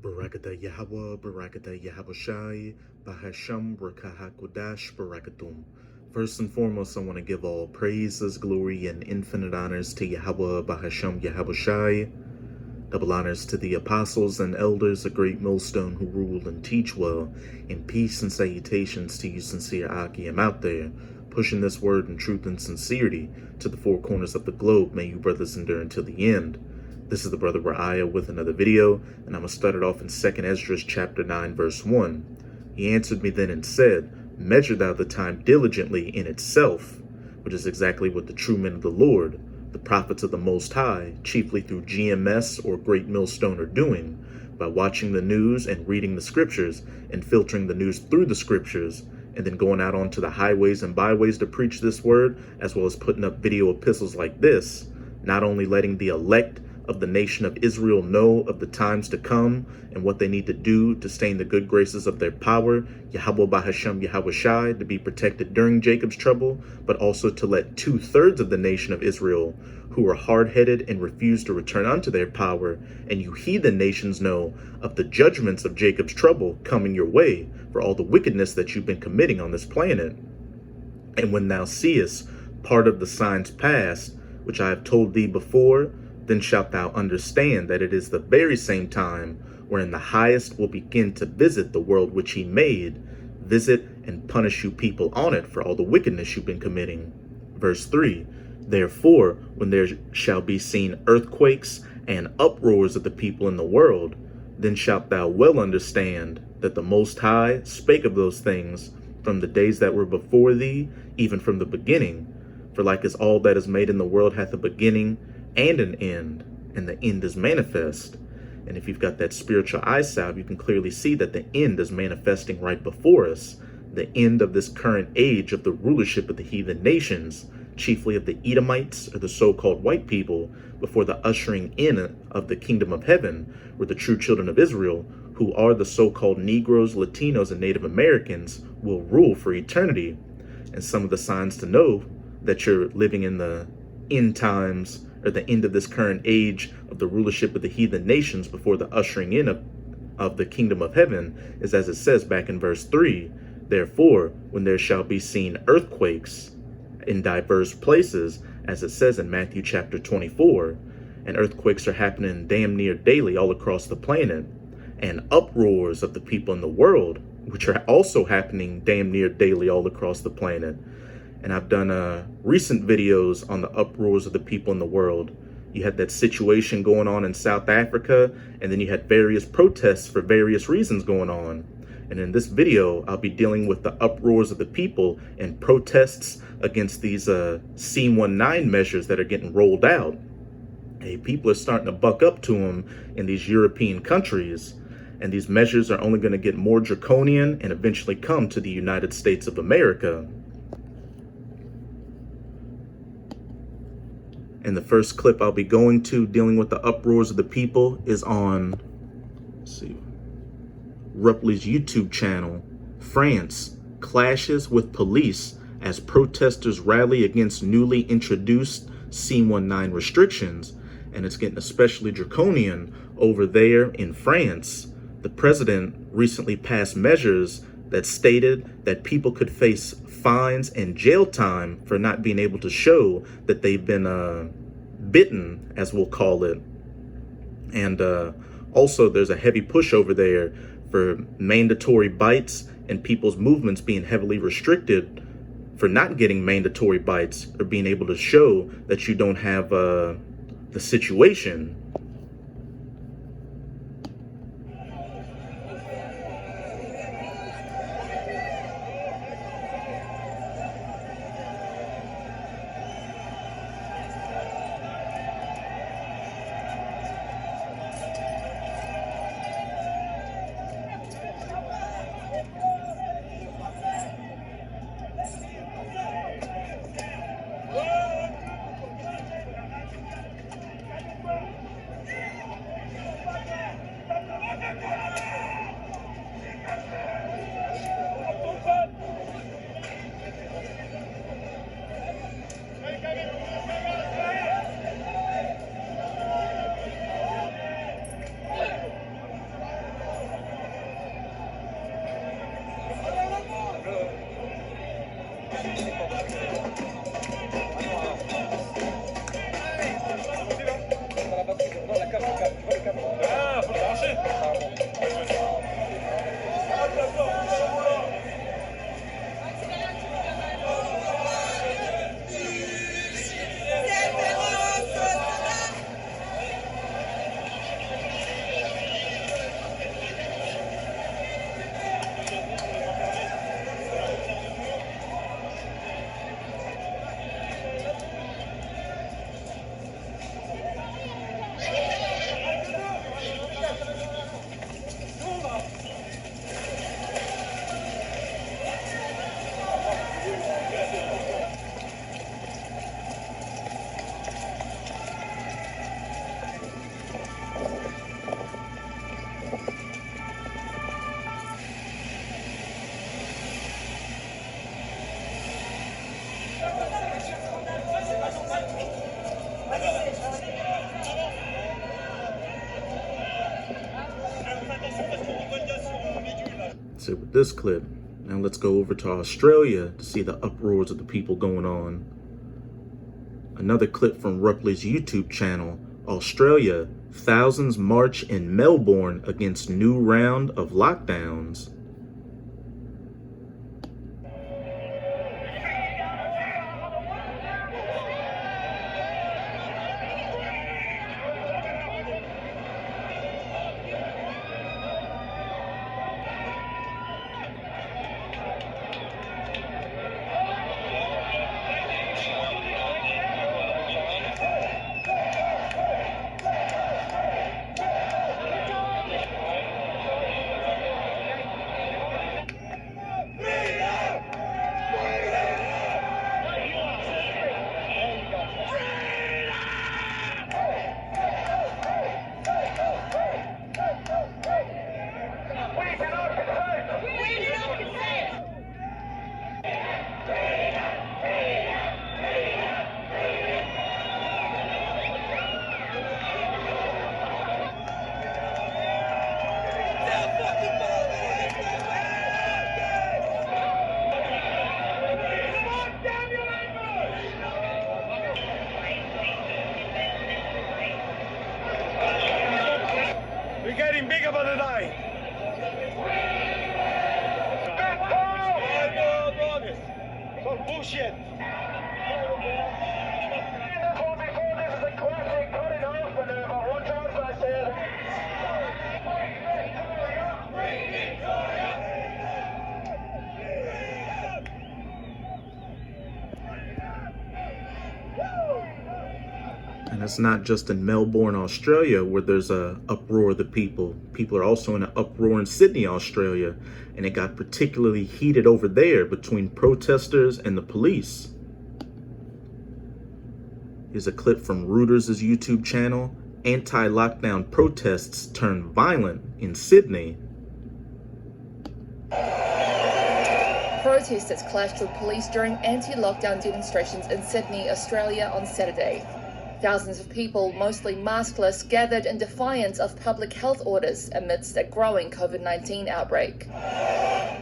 Barakata Yahweh, Barakata Yahabushai, Bahasham, Rakahakodash, Barakatum. First and foremost, I want to give all praises, glory, and infinite honors to Yahweh, Bahasham, Yahabushai. Double honors to the apostles and elders, a great millstone who rule and teach well, and peace and salutations to you sincere Akim out there, pushing this word in truth and sincerity to the four corners of the globe. May you brothers endure until the end. This is the brother Ra'aya with another video, and I'm going to start it off in 2nd Esdras chapter 9, verse 1. He answered me then and said, Measure thou the time diligently in itself, which is exactly what the true men of the Lord, the prophets of the Most High, chiefly through GMS or Great Millstone, are doing, by watching the news and reading the scriptures and filtering the news through the scriptures, and then going out onto the highways and byways to preach this word, as well as putting up video epistles like this, not only letting the elect of the nation of Israel know of the times to come and what they need to do to stay in the good graces of their power, Yahweh Bahasham Yahabushai, to be protected during Jacob's trouble, but also to let 2/3 of the nation of Israel who are hard-headed and refuse to return unto their power, and you heathen nations know of the judgments of Jacob's trouble coming your way for all the wickedness that you've been committing on this planet. And when thou seest part of the signs past, which I have told thee before, then shalt thou understand that it is the very same time wherein the highest will begin to visit the world which he made, visit and punish you people on it for all the wickedness you've been committing. Verse 3, Therefore, when there shall be seen earthquakes and uproars of the people in the world, then shalt thou well understand that the Most High spake of those things from the days that were before thee, even from the beginning. For like as all that is made in the world hath a beginning and an end, and the end is manifest. And if you've got that spiritual eye salve, you can clearly see that the end is manifesting right before us. The end of this current age of the rulership of the heathen nations, chiefly of the Edomites, or the so-called white people, before the ushering in of the kingdom of heaven, where the true children of Israel, who are the so-called Negroes, Latinos, and Native Americans, will rule for eternity. And some of the signs to know that you're living in the end times, or the end of this current age of the rulership of the heathen nations before the ushering in of the kingdom of heaven, is as it says back in verse 3, Therefore, when there shall be seen earthquakes in diverse places, as it says in Matthew chapter 24, and earthquakes are happening damn near daily all across the planet, and uproars of the people in the world, which are also happening damn near daily all across the planet. And I've done recent videos on the uproars of the people in the world. You had that situation going on in South Africa, and then you had various protests for various reasons going on. And in this video, I'll be dealing with the uproars of the people and protests against these C-19 measures that are getting rolled out. Hey, people are starting to buck up to them in these European countries. And these measures are only going to get more draconian and eventually come to the United States of America. And the first clip I'll be going to dealing with the uproars of the people is on, let's see, Rupley's YouTube channel. France clashes with police as protesters rally against newly introduced C-19 restrictions. And it's getting especially draconian over there in France. The president recently passed measures that stated that people could face fines and jail time for not being able to show that they've been bitten, as we'll call it. And also there's a heavy push over there for mandatory bites and people's movements being heavily restricted for not getting mandatory bites or being able to show that you don't have the situation. So with this clip, now let's go over to Australia to see the uproars of the people going on. Another clip from Rupley's YouTube channel. Australia, thousands march in Melbourne against new round of lockdowns. We're getting bigger by the day. Some bullshit. And it's not just in Melbourne, Australia, where there's a uproar of the people. People are also in an uproar in Sydney, Australia, and it got particularly heated over there between protesters and the police. Here's a clip from Reuters' YouTube channel. Anti-lockdown protests turn violent in Sydney. Protesters clashed with police during anti-lockdown demonstrations in Sydney, Australia on Saturday. Thousands of people, mostly maskless, gathered in defiance of public health orders amidst a growing COVID-19 outbreak.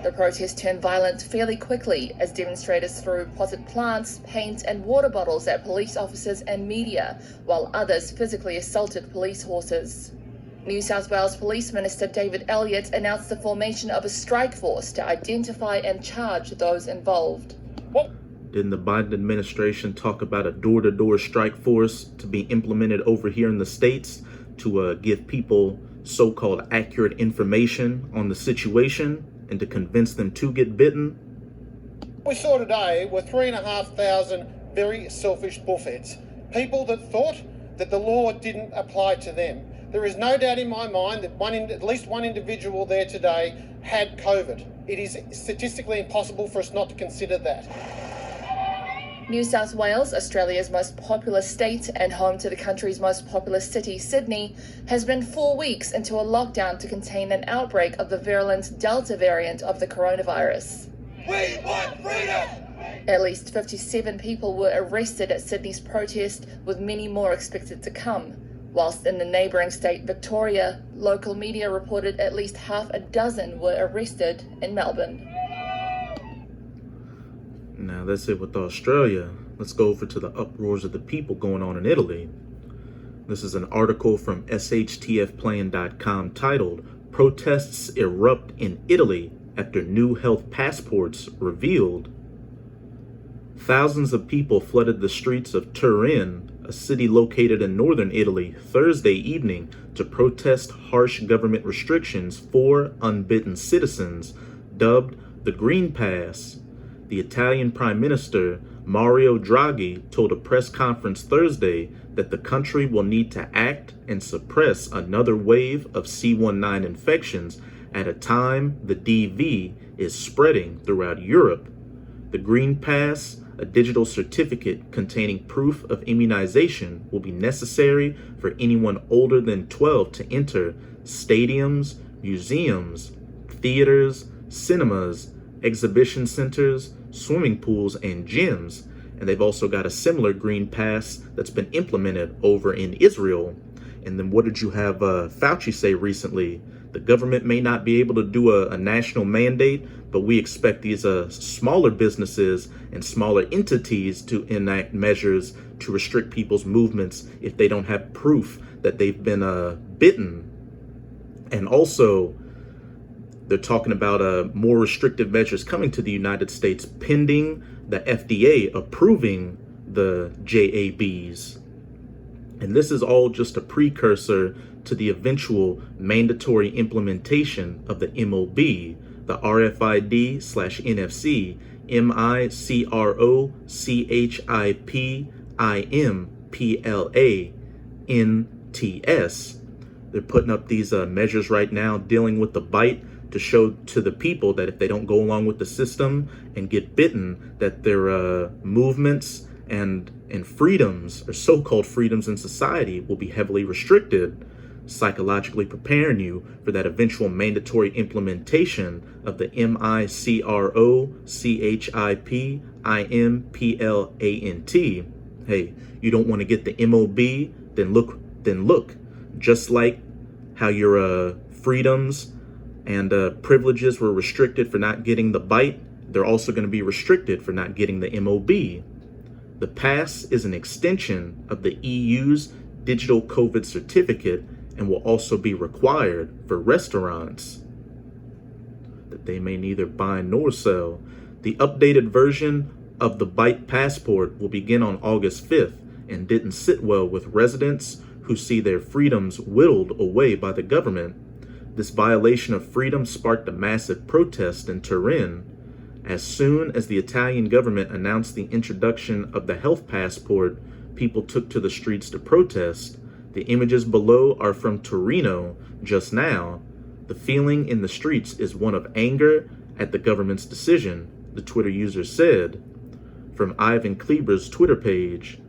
The protest turned violent fairly quickly as demonstrators threw potted plants, paint and water bottles at police officers and media, while others physically assaulted police horses. New South Wales Police Minister David Elliott announced the formation of a strike force to identify and charge those involved. Didn't the Biden administration talk about a door-to-door strike force to be implemented over here in the States to give people so-called accurate information on the situation and to convince them to get bitten? What we saw today were 3,500 very selfish bullheads. People that thought that the law didn't apply to them. There is no doubt in my mind that at least one individual there today had COVID. It is statistically impossible for us not to consider that. New South Wales, Australia's most populous state and home to the country's most populous city, Sydney, has been 4 weeks into a lockdown to contain an outbreak of the virulent Delta variant of the coronavirus. We want freedom! At least 57 people were arrested at Sydney's protest, with many more expected to come. Whilst in the neighbouring state, Victoria, local media reported at least half a dozen were arrested in Melbourne. Now that's it with Australia. Let's go over to the uproars of the people going on in Italy. This is an article from shtfplan.com titled, Protests Erupt in Italy After New Health Passports Revealed. Thousands of people flooded the streets of Turin, a city located in northern Italy, Thursday evening to protest harsh government restrictions for unbidden citizens, dubbed the Green Pass. The Italian Prime Minister, Mario Draghi, told a press conference Thursday that the country will need to act and suppress another wave of C19 infections at a time the DV is spreading throughout Europe. The Green Pass, a digital certificate containing proof of immunization, will be necessary for anyone older than 12 to enter stadiums, museums, theaters, cinemas, exhibition centers, swimming pools, and gyms. And they've also got a similar green pass that's been implemented over in Israel. And then what did you have Fauci say recently? The government may not be able to do a national mandate, but we expect these smaller businesses and smaller entities to enact measures to restrict people's movements if they don't have proof that they've been bitten. And also, they're talking about more restrictive measures coming to the United States pending the FDA approving the JABs. And this is all just a precursor to the eventual mandatory implementation of the MOB, the RFID/NFC, MICROCHIPIMPLA-NTS. They're putting up these measures right now dealing with the bite to show to the people that if they don't go along with the system and get bitten, that their movements and freedoms, or so-called freedoms in society, will be heavily restricted, psychologically preparing you for that eventual mandatory implementation of the MICROCHIPIMPLANT. Hey, you don't want to get the MOB? Then look. Just like how your freedoms and privileges were restricted for not getting the bite, they're also going to be restricted for not getting the MOB. The pass is an extension of the EU's digital COVID certificate and will also be required for restaurants that they may neither buy nor sell. The updated version of the Bite Passport will begin on August 5th and didn't sit well with residents who see their freedoms whittled away by the government. This violation of freedom sparked a massive protest in Turin. As soon as the Italian government announced the introduction of the health passport, people took to the streets to protest. The images below are from Torino just now. The feeling in the streets is one of anger at the government's decision, the Twitter user said. From Ivan Kleber's Twitter page.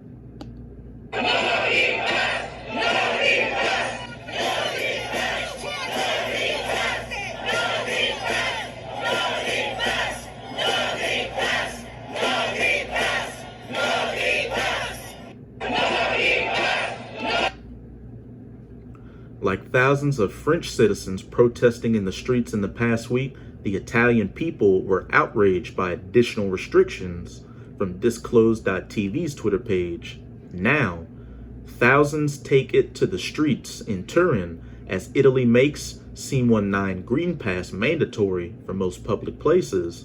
Like thousands of French citizens protesting in the streets in the past week, the Italian people were outraged by additional restrictions. From Disclosed.tv's Twitter page. Now, thousands take it to the streets in Turin as Italy makes C19 Green Pass mandatory for most public places.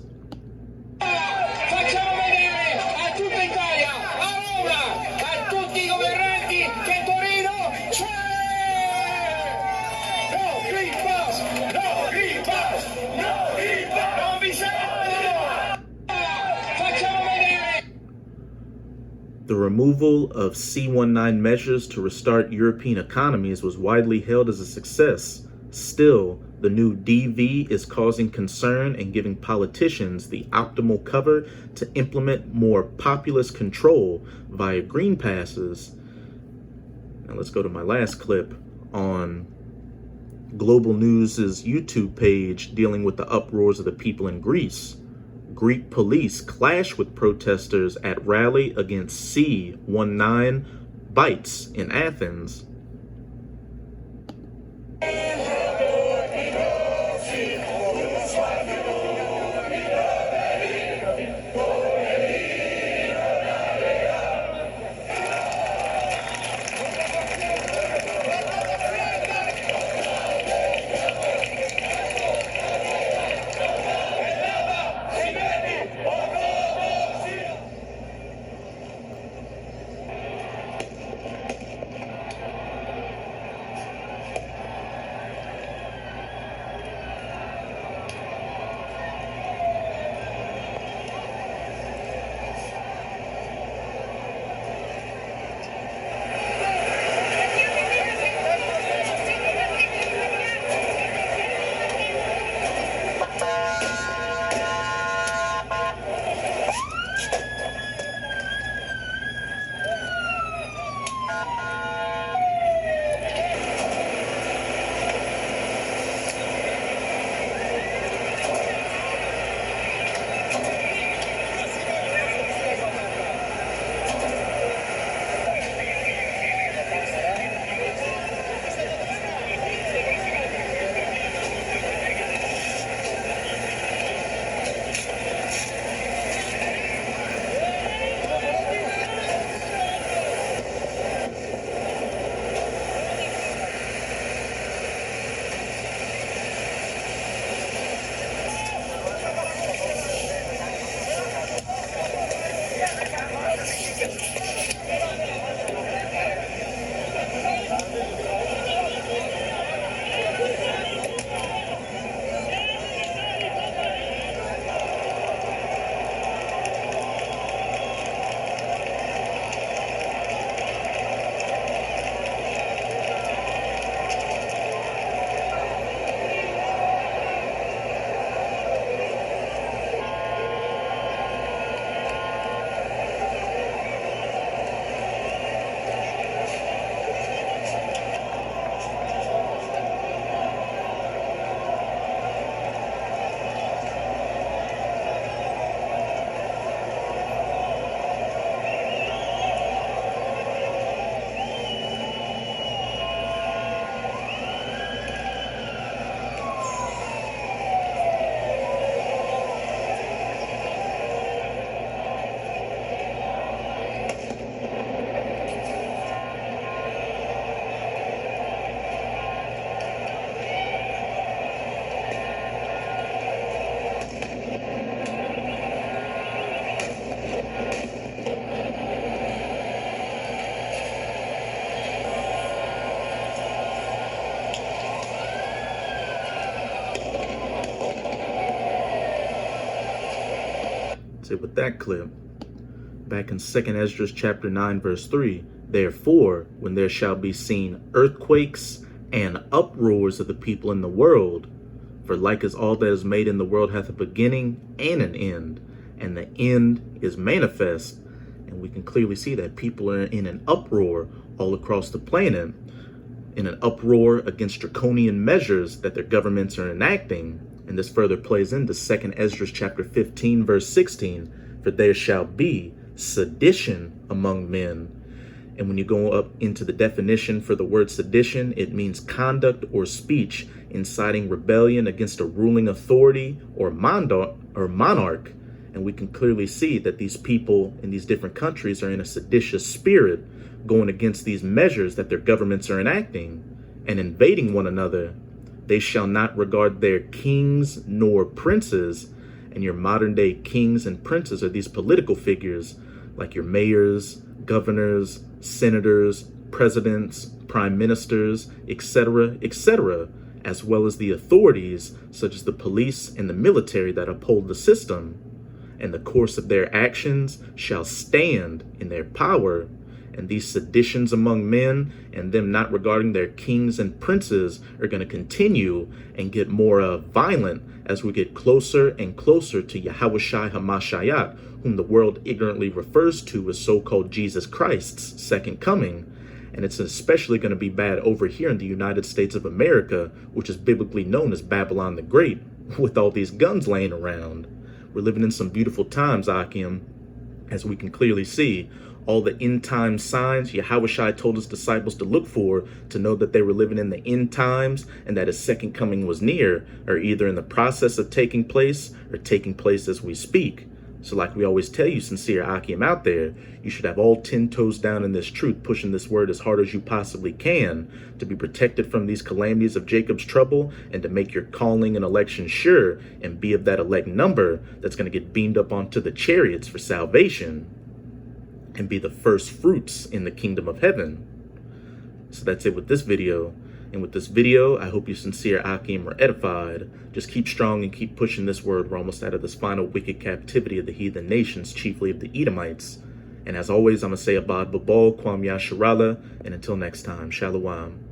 The removal of C19 measures to restart European economies was widely hailed as a success. Still, the new DV is causing concern and giving politicians the optimal cover to implement more populist control via green passes. Now let's go to my last clip on Global News' YouTube page dealing with the uproars of the people in Greece. Greek police clash with protesters at rally against C19 bites in Athens. So with that clip, back in 2nd Esdras chapter 9, verse 3, therefore, when there shall be seen earthquakes and uproars of the people in the world, for like as all that is made in the world hath a beginning and an end, and the end is manifest. And we can clearly see that people are in an uproar all across the planet, in an uproar against draconian measures that their governments are enacting. And this further plays into 2nd Esdras chapter 15, verse 16, for there shall be sedition among men. And when you go up into the definition for the word sedition, it means conduct or speech inciting rebellion against a ruling authority or monarch. And we can clearly see that these people in these different countries are in a seditious spirit, going against these measures that their governments are enacting and invading one another. They shall not regard their kings nor princes. And your modern day kings and princes are these political figures like your mayors, governors, senators, presidents, prime ministers, etc., etc., as well as the authorities such as the police and the military that uphold the system. And the course of their actions shall stand in their power. And these seditions among men and them not regarding their kings and princes are going to continue and get more violent as we get closer and closer to Yahushua HaMashiach, whom the world ignorantly refers to as so-called Jesus Christ's second coming. And it's especially going to be bad over here in the United States of America, which is biblically known as Babylon the Great, with all these guns laying around. We're living in some beautiful times, Akim, as we can clearly see. All the end time signs Yahushua told his disciples to look for to know that they were living in the end times and that his second coming was near are either in the process of taking place or taking place as we speak. So like we always tell you, sincere Akim out there, you should have all 10 toes down in this truth, pushing this word as hard as you possibly can to be protected from these calamities of Jacob's trouble and to make your calling and election sure and be of that elect number that's going to get beamed up onto the chariots for salvation and be the first fruits in the kingdom of heaven. So that's it with this video. And with this video, I hope you sincere Akim are edified. Just keep strong and keep pushing this word. We're almost out of this final wicked captivity of the heathen nations, chiefly of the Edomites. And as always, I'm going to say Abad Babal, Kwam Yasharala, and until next time, Shalom.